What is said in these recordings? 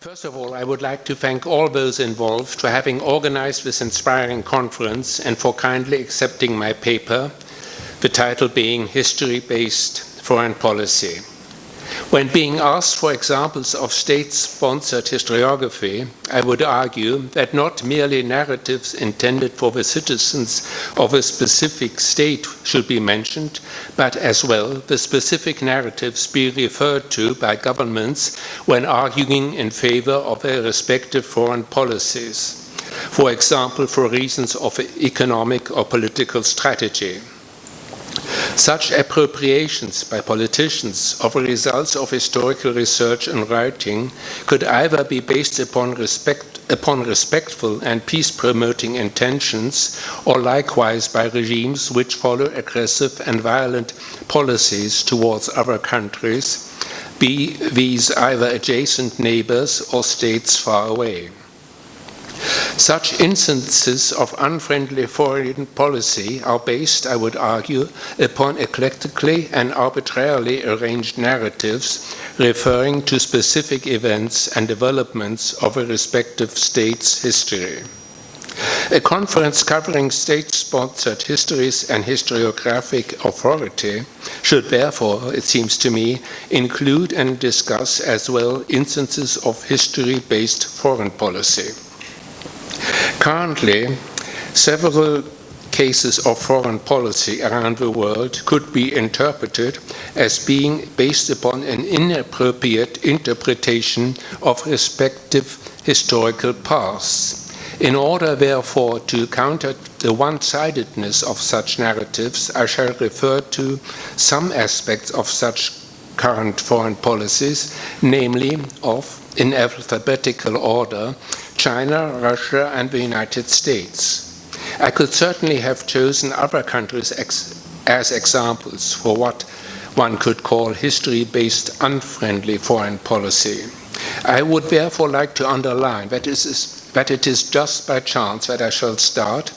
First of all, I would like to thank all those involved for having organized this inspiring conference and for kindly accepting my paper, the title being History-Based Foreign Policy. When being asked for examples of state-sponsored historiography, I would argue that not merely narratives intended for the citizens of a specific state should be mentioned, but as well the specific narratives be referred to by governments when arguing in favor of their respective foreign policies, for example, for reasons of economic or political strategy. Such appropriations by politicians of the results of historical research and writing could either be based upon respectful and peace-promoting intentions, or likewise by regimes which follow aggressive and violent policies towards other countries, be these either adjacent neighbors or states far away. Such instances of unfriendly foreign policy are based, I would argue, upon eclectically and arbitrarily arranged narratives referring to specific events and developments of a respective state's history. A conference covering state-sponsored histories and historiographic authority should therefore, it seems to me, include and discuss as well instances of history-based foreign policy. Currently, several cases of foreign policy around the world could be interpreted as being based upon an inappropriate interpretation of respective historical pasts. In order, therefore, to counter the one-sidedness of such narratives, I shall refer to some aspects of such current foreign policies, namely in alphabetical order, China, Russia, and the United States. I could certainly have chosen other countries as examples for what one could call history-based unfriendly foreign policy. I would therefore like to underline that it is just by chance that I shall start,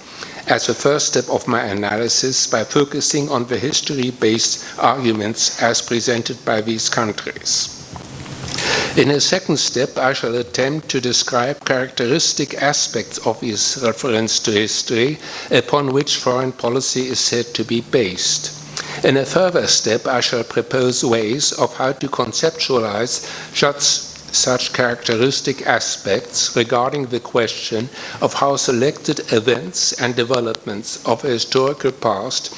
as a first step of my analysis, by focusing on the history-based arguments as presented by these countries. In a second step, I shall attempt to describe characteristic aspects of this reference to history upon which foreign policy is said to be based. In a further step, I shall propose ways of how to conceptualize such characteristic aspects regarding the question of how selected events and developments of a historical past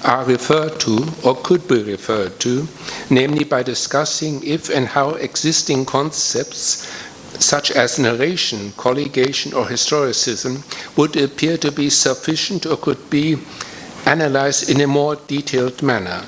are referred to or could be referred to, namely by discussing if and how existing concepts such as narration, colligation, or historicism would appear to be sufficient or could be analyzed in a more detailed manner.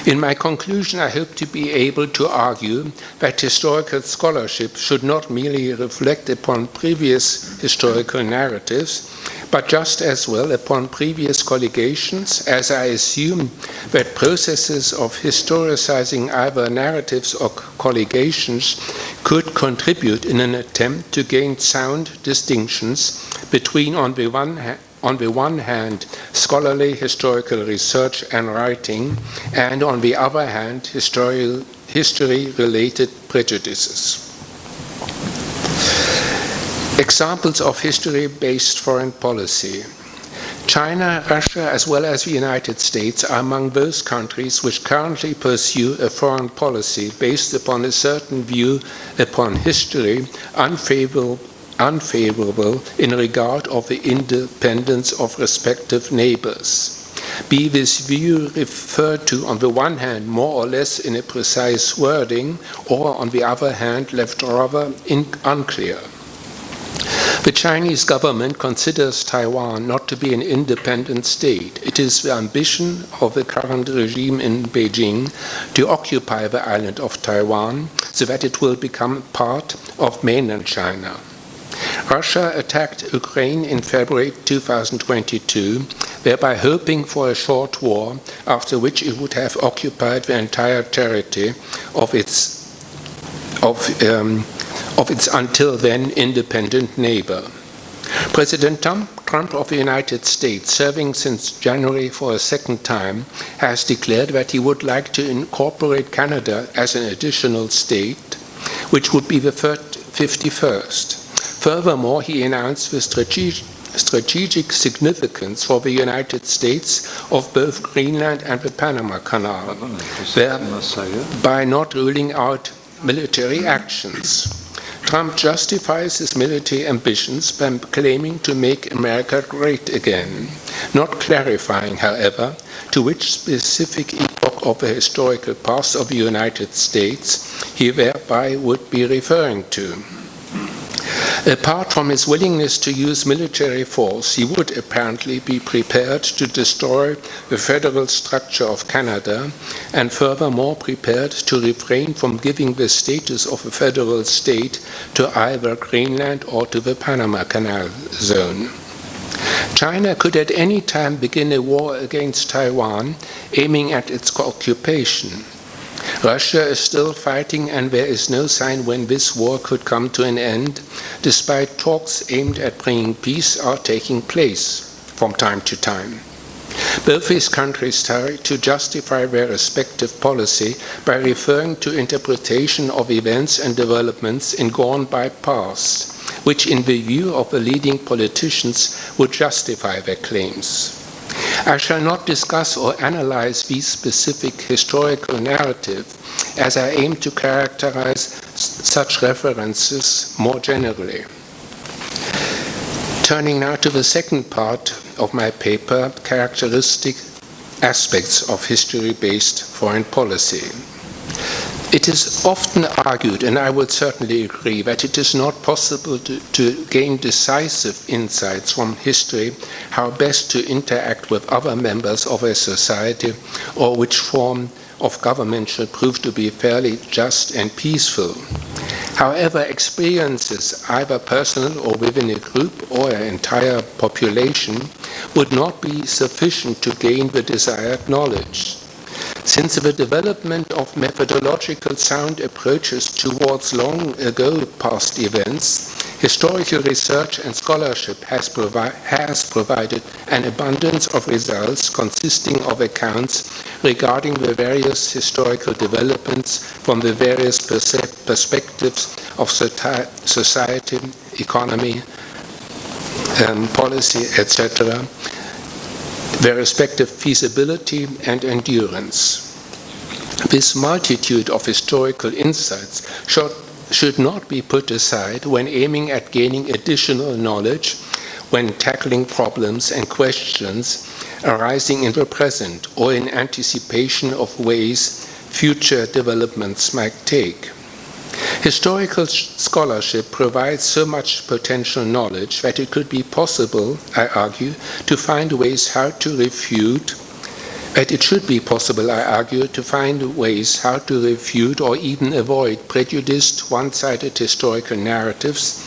In my conclusion, I hope to be able to argue that historical scholarship should not merely reflect upon previous historical narratives, but just as well upon previous colligations, as I assume that processes of historicizing either narratives or colligations could contribute in an attempt to gain sound distinctions between, on the one hand, scholarly historical research and writing, and on the other hand, history-related prejudices. Examples of history-based foreign policy. China, Russia, as well as the United States are among those countries which currently pursue a foreign policy based upon a certain view upon history, unfavorable in regard of the independence of respective neighbors. Be this view referred to on the one hand more or less in a precise wording, or on the other hand left rather unclear. The Chinese government considers Taiwan not to be an independent state. It is the ambition of the current regime in Beijing to occupy the island of Taiwan so that it will become part of mainland China. Russia attacked Ukraine in February 2022, thereby hoping for a short war, after which it would have occupied the entire territory of its until then independent neighbor. President Trump of the United States, serving since January for a second time, has declared that he would like to incorporate Canada as an additional state, which would be the 51st. Furthermore, he announced the strategic significance for the United States of both Greenland and the Panama Canal, by not ruling out military actions. Trump justifies his military ambitions by claiming to make America great again, not clarifying, however, to which specific epoch of the historical past of the United States he thereby would be referring to. Apart from his willingness to use military force, he would apparently be prepared to destroy the federal structure of Canada, and furthermore prepared to refrain from giving the status of a federal state to either Greenland or to the Panama Canal zone. China could at any time begin a war against Taiwan, aiming at its occupation. Russia is still fighting, and there is no sign when this war could come to an end, despite talks aimed at bringing peace are taking place from time to time. Both these countries try to justify their respective policy by referring to interpretation of events and developments in gone-by past, which in the view of the leading politicians would justify their claims. I shall not discuss or analyze these specific historical narratives, as I aim to characterize such references more generally. Turning now to the second part of my paper, characteristic aspects of history-based foreign policy. It is often argued, and I would certainly agree, that it is not possible to gain decisive insights from history how best to interact with other members of a society, or which form of government should prove to be fairly just and peaceful. However, experiences, either personal or within a group or an entire population, would not be sufficient to gain the desired knowledge. Since the development of methodological sound approaches towards long ago past events, historical research and scholarship has provided an abundance of results consisting of accounts regarding the various historical developments from the various perspectives of society, economy, policy, etc., their respective feasibility and endurance. This multitude of historical insights should not be put aside when aiming at gaining additional knowledge when tackling problems and questions arising in the present or in anticipation of ways future developments might take. Historical scholarship provides so much potential knowledge that it could be possible, I argue, to find ways how to refute, that it should be possible, I argue, to find ways how to refute or even avoid prejudiced, one-sided historical narratives,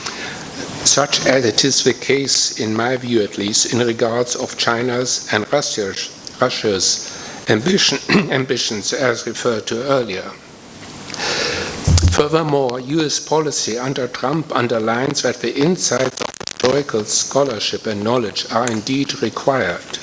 such as it is the case, in my view at least, in regards of China's and Russia's ambitions as referred to earlier. Furthermore, U.S. policy under Trump underlines that the insights of historical scholarship and knowledge are indeed required.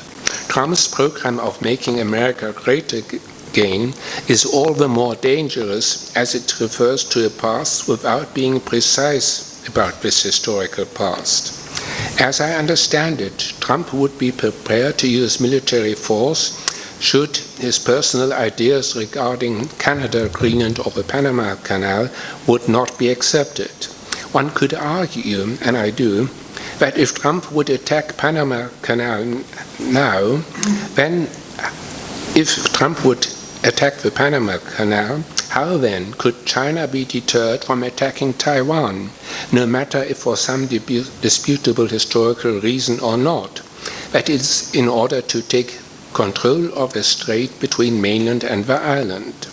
Trump's program of making America great again is all the more dangerous as it refers to a past without being precise about this historical past. As I understand it, Trump would be prepared to use military force should his personal ideas regarding Canada, Greenland, or the Panama Canal would not be accepted. One could argue, and I do, that if Trump would attack Panama Canal now, then if Trump would attack the Panama Canal, how then could China be deterred from attacking Taiwan, no matter if for some disputable historical reason or not? That is, in order to take control of the strait between mainland and the island.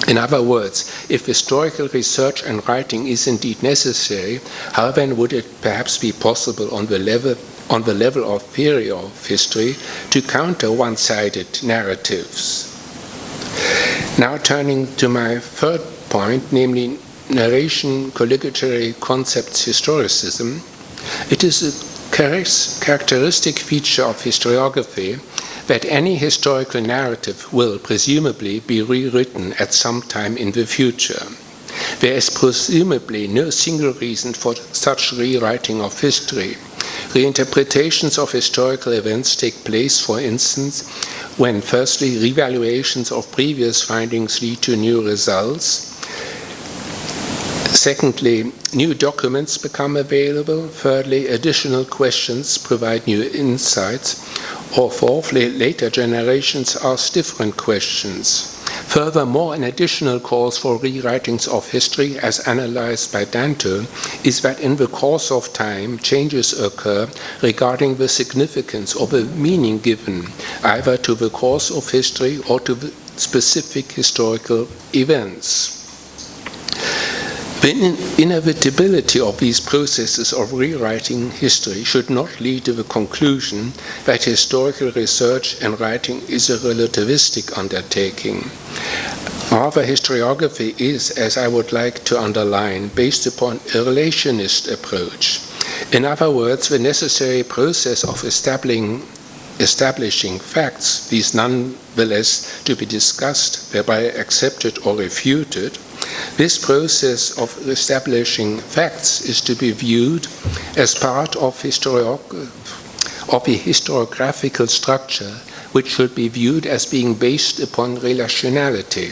In other words, if historical research and writing is indeed necessary, how then would it perhaps be possible on the level of theory of history to counter one-sided narratives? Now turning to my third point, namely narration, colligatory concepts, historicism, it is a characteristic feature of historiography that any historical narrative will presumably be rewritten at some time in the future. There is presumably no single reason for such rewriting of history. Reinterpretations of historical events take place, for instance, when firstly revaluations of previous findings lead to new results. Secondly, new documents become available. Thirdly, additional questions provide new insights. Or fourthly, later generations ask different questions. Furthermore, an additional cause for rewritings of history, as analyzed by Danto, is that in the course of time, changes occur regarding the significance or the meaning given either to the course of history or to the specific historical events. The inevitability of these processes of rewriting history should not lead to the conclusion that historical research and writing is a relativistic undertaking. Rather, historiography is, as I would like to underline, based upon a relationist approach. In other words, the necessary process of establishing facts, these nonetheless to be discussed, thereby accepted or refuted, this process of establishing facts is to be viewed as part of a historiographical structure, which should be viewed as being based upon relationality.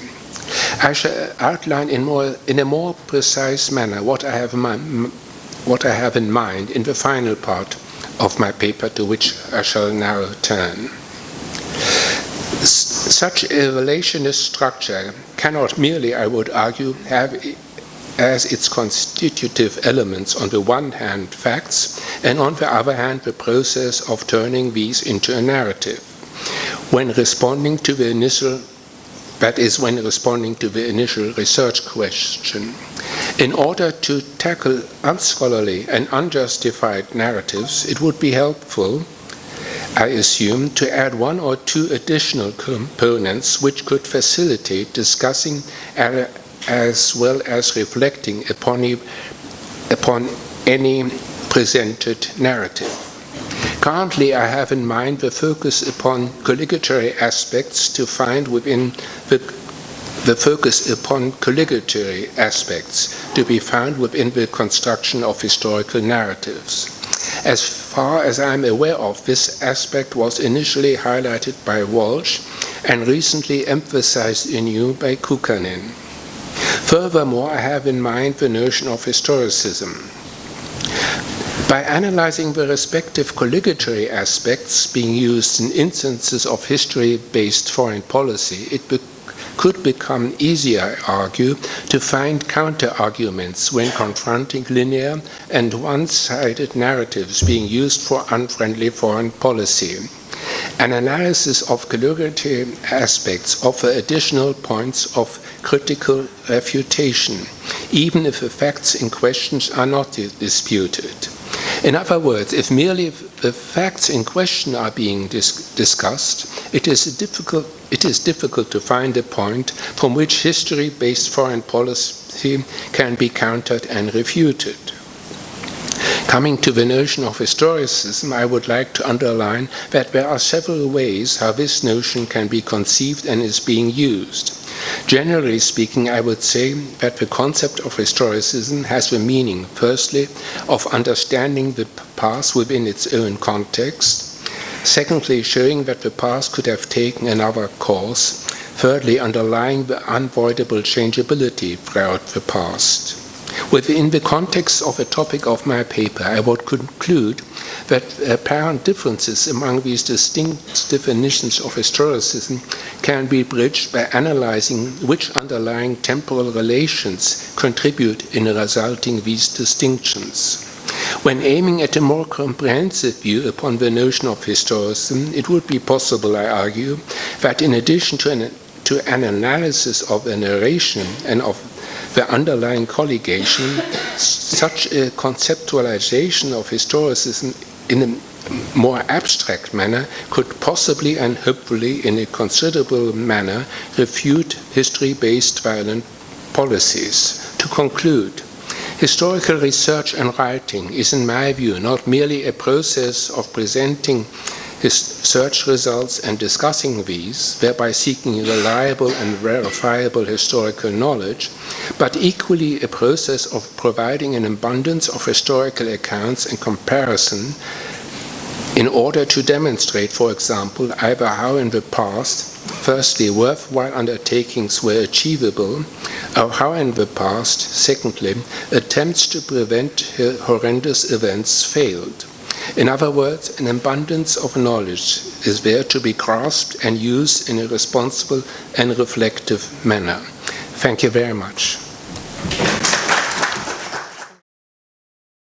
I shall outline in a more precise manner what I have in mind in the final part of my paper, to which I shall now turn. Such a relationist structure cannot merely, I would argue, have as its constitutive elements on the one hand facts, and on the other hand the process of turning these into a narrative. When responding to the initial research question. In order to tackle unscholarly and unjustified narratives, it would be helpful, I assume, to add one or two additional components which could facilitate discussing as well as reflecting upon any presented narrative. Currently, I have in mind the focus upon colligatory aspects to find within the focus upon colligatory aspects to be found within the construction of historical narratives. As far as I am aware of, this aspect was initially highlighted by Walsh and recently emphasized anew by Kukkanen. Furthermore, I have in mind the notion of historicism. By analyzing the respective colligatory aspects being used in instances of history-based foreign policy, it could become easier, I argue, to find counter-arguments when confronting linear and one-sided narratives being used for unfriendly foreign policy. An analysis of colligatory aspects offer additional points of critical refutation, even if the facts in question are not disputed. In other words, if merely the facts in question are being discussed, it is difficult to find a point from which history-based foreign policy can be countered and refuted. Coming to the notion of historicism, I would like to underline that there are several ways how this notion can be conceived and is being used. Generally speaking, I would say that the concept of historicism has the meaning, firstly, of understanding the past within its own context, secondly, showing that the past could have taken another course, thirdly, underlying the unavoidable changeability throughout the past. Within the context of the topic of my paper, I would conclude that apparent differences among these distinct definitions of historicism can be bridged by analyzing which underlying temporal relations contribute in resulting these distinctions. When aiming at a more comprehensive view upon the notion of historicism, it would be possible, I argue, that in addition to an analysis of a narration and of the underlying colligation, such a conceptualization of historicism in a more abstract manner could possibly and hopefully in a considerable manner refute history-based violent policies. To conclude, historical research and writing is, in my view, not merely a process of presenting his search results and discussing these, thereby seeking reliable and verifiable historical knowledge, but equally a process of providing an abundance of historical accounts and comparison in order to demonstrate, for example, either how in the past, firstly, worthwhile undertakings were achievable, or how in the past, secondly, attempts to prevent horrendous events failed. In other words, an abundance of knowledge is there to be grasped and used in a responsible and reflective manner. Thank you very much.